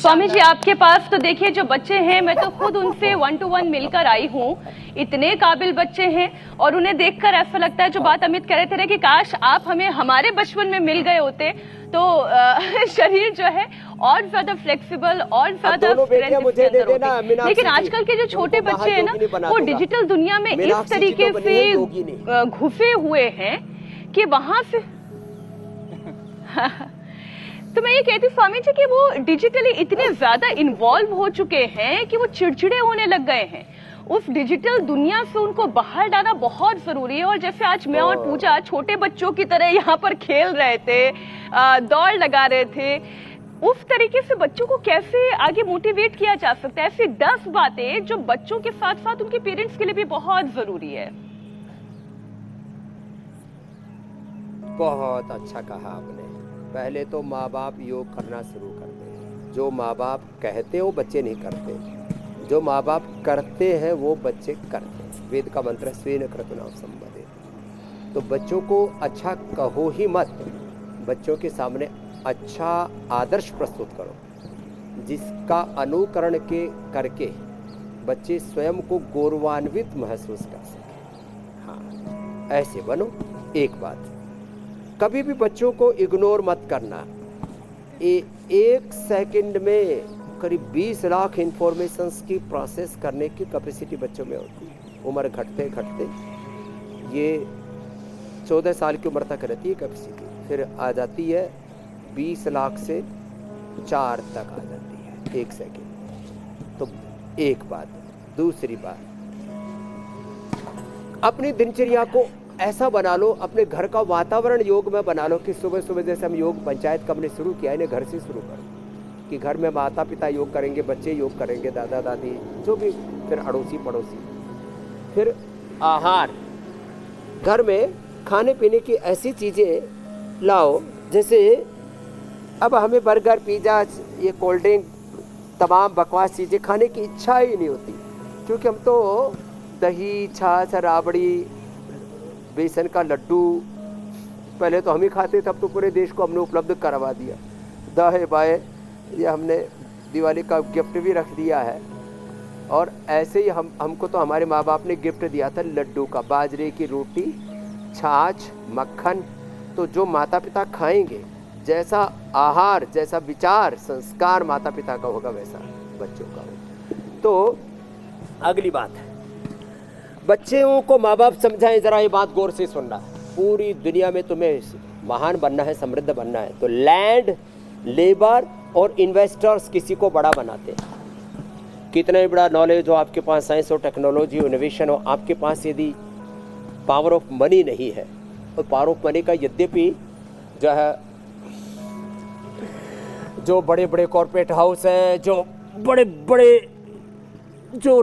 स्वामी जी आपके पास तो देखिए जो बच्चे हैं, मैं तो खुद उनसे 1 to 1 मिलकर आई हूँ। इतने काबिल बच्चे हैं और उन्हें देखकर ऐसा लगता है, जो बात अमित कह रहे थे कि काश आप हमें हमारे बचपन में मिल गए होते तो शरीर जो है और ज्यादा फ्लेक्सिबल और ज्यादा स्ट्रेंथ इसके अंदर होती। लेकिन आजकल के जो छोटे बच्चे हैं ना, वो डिजिटल दुनिया में इस तरीके से घुसे हुए हैं कि वहां से तो मैं ये कहती स्वामी जी कि वो डिजिटली इतने ज्यादा इन्वॉल्व हो चुके हैं कि वो चिड़चिड़े होने लग गए हैं। उस डिजिटल दुनिया से उनको बाहर लाना बहुत जरूरी है। और जैसे आज मैं और पूजा छोटे बच्चों की तरह यहाँ पर खेल रहे थे, दौड़ लगा रहे थे, उस तरीके से बच्चों को कैसे आगे मोटिवेट किया जा सकता है? ऐसी 10 बातें जो बच्चों के साथ साथ उनके पेरेंट्स के लिए भी बहुत जरूरी है। बहुत अच्छा कहा आपने। पहले तो माँ बाप योग करना शुरू करते हैं। जो माँ बाप कहते हैं वो बच्चे नहीं करते, जो माँ बाप करते हैं वो बच्चे करते हैं। वेद का मंत्र है स्वेन क्रतुना संवदेत। तो बच्चों को अच्छा कहो ही मत, बच्चों के सामने अच्छा आदर्श प्रस्तुत करो जिसका अनुकरण करके बच्चे स्वयं को गौरवान्वित महसूस कर सके। हाँ, ऐसे बनो। एक बात, कभी भी बच्चों को इग्नोर मत करना। एक सेकंड में करीब 20 लाख इंफॉर्मेशंस की प्रोसेस करने की कैपेसिटी बच्चों में होती है। उम्र घटते घटते ये 14 साल की उम्र तक रहती है कैपेसिटी, फिर आ जाती है 20 लाख से 4 तक आ जाती है एक सेकंड। तो एक बात। दूसरी बात, अपनी दिनचर्या को ऐसा बना लो, अपने घर का वातावरण योग में बना लो कि सुबह सुबह जैसे हम योग पंचायत का हमने शुरू किया, इन्हें घर से शुरू करो कि घर में माता पिता योग करेंगे, बच्चे योग करेंगे, दादा दादी जो भी, फिर अड़ोसी पड़ोसी। फिर आहार, घर में खाने पीने की ऐसी चीज़ें लाओ जैसे अब हमें बर्गर पिज़्ज़ा ये कोल्ड ड्रिंक तमाम बकवास चीज़ें खाने की इच्छा ही नहीं होती, क्योंकि हम तो दही छाछ राबड़ी बेसन का लड्डू पहले तो हम ही खाते थे, अब तो पूरे देश को हमने उपलब्ध करवा दिया। दाएं बाएं ये हमने दिवाली का गिफ्ट भी रख दिया है। और ऐसे ही हमको तो हमारे माँ बाप ने गिफ्ट दिया था लड्डू का, बाजरे की रोटी, छाछ, मक्खन। तो जो माता पिता खाएंगे, जैसा आहार, जैसा विचार संस्कार माता पिता का होगा, वैसा बच्चों का होगा। तो अगली बात है, बच्चों को माँ बाप समझाएं। जरा ये बात गौर से सुनना, पूरी दुनिया में तुम्हें महान बनना है, समृद्ध बनना है, तो लैंड, लेबर और इन्वेस्टर्स किसी को बड़ा बनाते हैं। कितना ही बड़ा नॉलेज हो आपके पास, साइंस और टेक्नोलॉजी और इनोवेशन हो, आपके पास यदि पावर ऑफ मनी नहीं है, और पावर ऑफ मनी का यद्यपि जो है, जो बड़े बड़े कॉर्पोरेट हाउस हैं, जो बड़े बड़े जो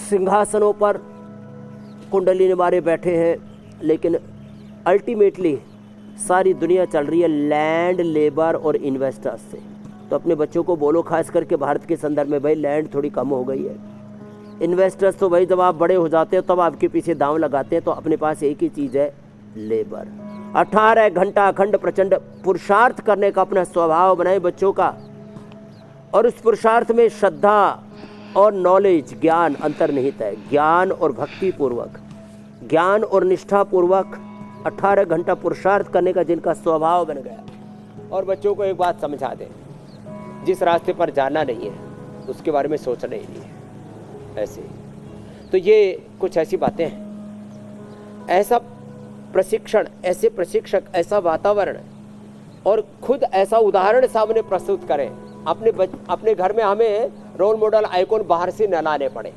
सिंहासनों पर कुंडली मारे बैठे हैं, लेकिन अल्टीमेटली सारी दुनिया चल रही है लैंड, लेबर और इन्वेस्टर्स से। तो अपने बच्चों को बोलो, खास करके भारत के संदर्भ में, भाई लैंड थोड़ी कम हो गई है। इन्वेस्टर्स तो भाई जब आप बड़े हो जाते हो तब आपके पीछे दांव लगाते हैं, तो अपने पास एक ही चीज़ है, लेबर। 18 घंटा अखंड प्रचंड पुरुषार्थ करने का अपना स्वभाव बनाए बच्चों का, और उस पुरुषार्थ में श्रद्धा और नॉलेज, ज्ञान अंतर्निहित है। ज्ञान और भक्ति पूर्वक, ज्ञान और निष्ठा पूर्वक 18 घंटा पुरुषार्थ करने का जिनका स्वभाव बन गया। और बच्चों को एक बात समझा दें, जिस रास्ते पर जाना नहीं है उसके बारे में सोचना ही नहीं है। ऐसे तो ये कुछ ऐसी बातें हैं, ऐसा प्रशिक्षण, ऐसे प्रशिक्षक, ऐसा वातावरण, और खुद ऐसा उदाहरण सामने प्रस्तुत करें। अपने घर में हमें रोल मॉडल आइकॉन बाहर से न लाने पड़े।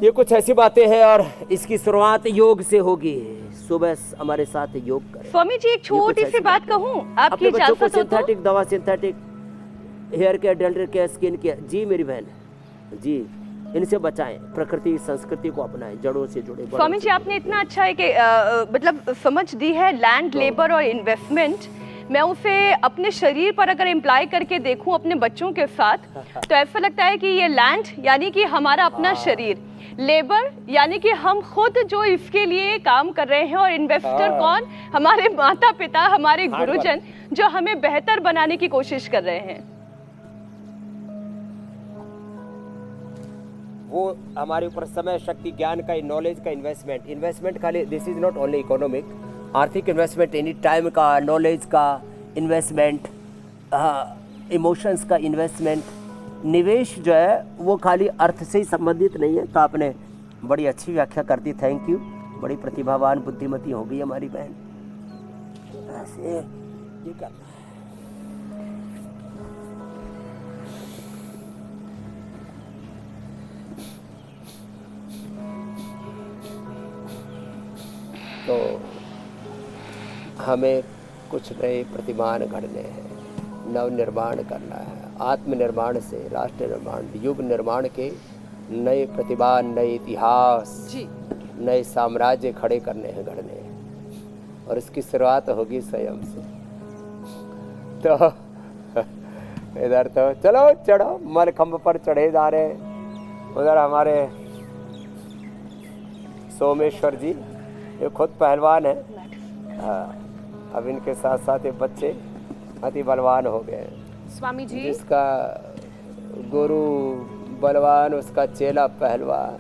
ये कुछ ऐसी बातें हैं, और इसकी शुरुआत योग से होगी। सुबह हमारे साथ योग करें। स्वामी जी एक छोटी सी बात कहूं, आपकी इजाजत हो तो? सिंथेटिक दवा, synthetic hair care, dental care, skin care, जी मेरी बहन जी, इनसे बचाएं, प्रकृति संस्कृति को अपनाएं, जड़ों से जुड़े। स्वामी जी आपने इतना अच्छा है कि मतलब समझ दी है लैंड, लेबर और इन्वेस्टमेंट। मैं उसे अपने शरीर पर अगर इम्प्लाई करके देखूं अपने बच्चों के साथ, तो ऐसा लगता है कि ये लैंड यानी कि हमारा अपना शरीर, लेबर यानी कि हम खुद जो इसके लिए काम कर रहे हैं, और इन्वेस्टर कौन? हमारे माता पिता, हमारे गुरुजन, जो हमें बेहतर बनाने की कोशिश कर रहे हैं। वो हमारे ऊपर समय, शक्ति, ज्ञान का, नॉलेज का इन्वेस्टमेंट खाली, this is not only economic, आर्थिक इन्वेस्टमेंट, एनी टाइम का, नॉलेज का इन्वेस्टमेंट, इमोशंस का इन्वेस्टमेंट, निवेश जो है वो खाली अर्थ से ही संबंधित नहीं है। तो आपने बड़ी अच्छी व्याख्या कर दी, थैंक यू। बड़ी प्रतिभावान बुद्धिमती हो गई हमारी बहन। ऐसे ये क्या, तो हमें कुछ नए प्रतिमान गढ़ने हैं, नव निर्माण करना है। आत्मनिर्माण से राष्ट्र निर्माण, युग निर्माण के नए प्रतिमान, नए इतिहास जी, नए साम्राज्य खड़े करने हैं, गढ़ने हैं, और इसकी शुरुआत होगी स्वयं से। तो इधर तो चलो चढ़ो, मलखंभ पर चढ़े जा रहे हैं। उधर हमारे सोमेश्वर जी, ये खुद पहलवान है। हाँ, अब इनके साथ साथ ये बच्चे अति बलवान हो गए हैं। स्वामी जी, जिसका गुरु बलवान उसका चेला पहलवान।